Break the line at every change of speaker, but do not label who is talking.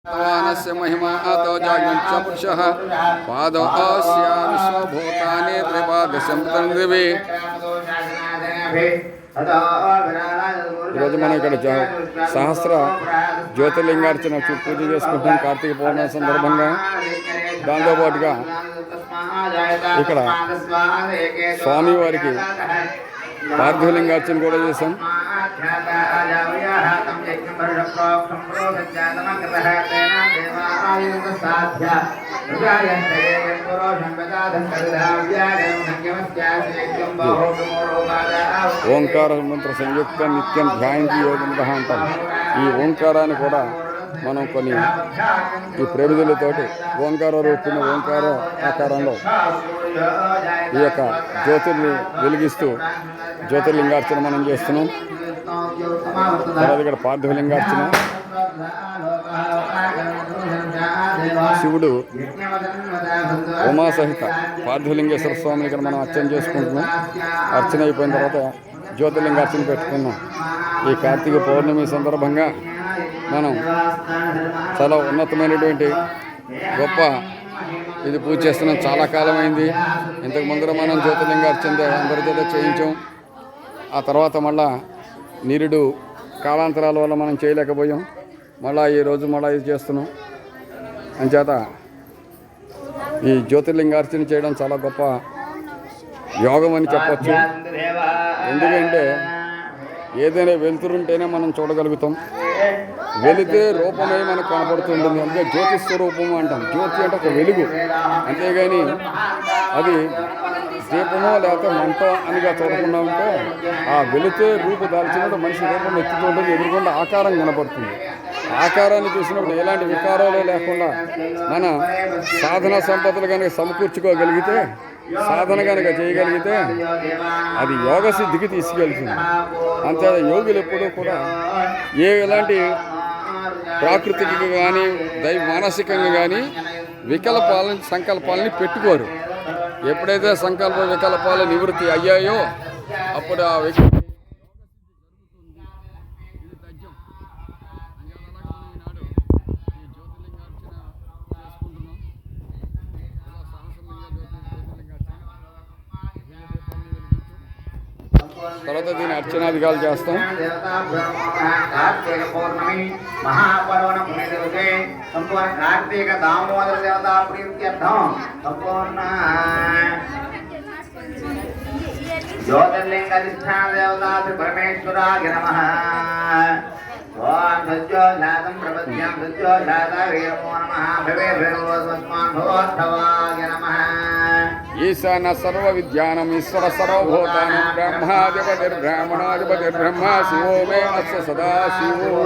भगवानस्य महिमा अतो जागृच्च पुरुषः पादौ अस्य विश्वभूतानि त्रिपादशं दिवे ఈరోజు మనం ఇక్కడ సహస్ర జ్యోతిర్లింగార్చన పూజ చేసుకుంటాం కార్తీక పౌర్ణమి సందర్భంగా. దాంతోపాటుగా ఇక్కడ స్వామివారికి పార్థివలింగార్చన కూడా చేశాం. ఓంకార మంత్ర సంయుక్త నిత్యం ధ్యాయించి యోగంగా అంటాం. ఈ ఓంకారాన్ని కూడా మనం కొన్ని ఈ ప్రమిదలతోటి ఓంకార రూపంలో ఓంకార ఆకారంలో ఈ యొక్క జ్యోతిర్ని వెలిగిస్తూ జ్యోతిర్లింగార్చన మనం చేస్తున్నాం. తర్వాత ఇక్కడ పార్థివలింగార్చన, శివుడు ఉమాసహిత పార్థివలింగేశ్వర స్వామిని ఇక్కడ మనం అర్చన చేసుకుంటున్నాం. అర్చన అయిపోయిన తర్వాత జ్యోతిర్లింగార్చన పెట్టుకున్నాం. ఈ కార్తీక పౌర్ణమి సందర్భంగా మనం చాలా ఉన్నతమైనటువంటి గొప్ప ఇది పూజ చేస్తున్నాం. చాలా కాలమైంది. ఇంతకు ముందర మనం జ్యోతిర్లింగార్చన అందరి చేత చేయించాం. ఆ తర్వాత మళ్ళా నిరుడు కాలాంతరాల వల్ల మనం చేయలేకపోయాం. మళ్ళీ ఈరోజు మళ్ళీ ఇది చేస్తున్నాం. అంచేత ఈ జ్యోతిర్లింగార్చన చేయడం చాలా గొప్ప యోగం అని చెప్పచ్చు. ఎందుకంటే ఏదైనా వెలుతురుంటేనే మనం చూడగలుగుతాం. వెలితే రూపమే మనకు కనపడుతుంటుంది. అందుకే జ్యోతి స్వరూపము అంటాం. జ్యోతి అంటే ఒక వెలుగు, అంతేగాని అది దీపమో లేకపోతే మంట అనిగా చూడకుండా ఉంటే ఆ వెలితే రూపు దాల్చినప్పుడు మనిషి రూపం ఎత్తుతుంటుంది. ఎదురుకుండా ఆకారం కనపడుతుంది. ఆకారాన్ని చూసినప్పుడు ఎలాంటి వికారాలు లేకుండా మన సాధన సంపదలు కనుక సమకూర్చుకోగలిగితే, సాధన కనుక చేయగలిగితే అది యోగ సిద్ధికి తీసుకెళ్తుంది. అంతే యోగులు ఎప్పుడూ కూడా ఎలాంటి ప్రాకృతికి కానీ మానసికంగా కానీ వికల్పాలని సంకల్పాలని పెట్టుకోరు. ఎప్పుడైతే సంకల్ప వికల్పాలు నివృత్తి అయ్యాయో అప్పుడు ఆ వ్యక్తి తర్వాత దీన్ని అర్చనాధికాలు చేస్తాం. కార్తీక పౌర్ణమి మహాపర్వణ పుణ్యదివసే సంపూర్ణ కార్తీక దామోదర దేవతా ప్రీత్యర్థం సంపూర్ణ జ్యోతిర్లింగాధిష్టాన దేవతా శ్రీ పరమేశ్వరాయ నమః. ఓం సత్యోజాతం ప్రపద్యం సత్యోజాత వీరమో నమః. భవే భవస్మాన్ భవోత్తవాయ నమః. ఈశాన సర్వ విద్యానం ఈశ్వర సర్వభూతానం బ్రహ్మాధిపతిర్బ్రాహ్మణాధిపతిర్బ్రహ్మ శివో మే అస్య సదా శివో.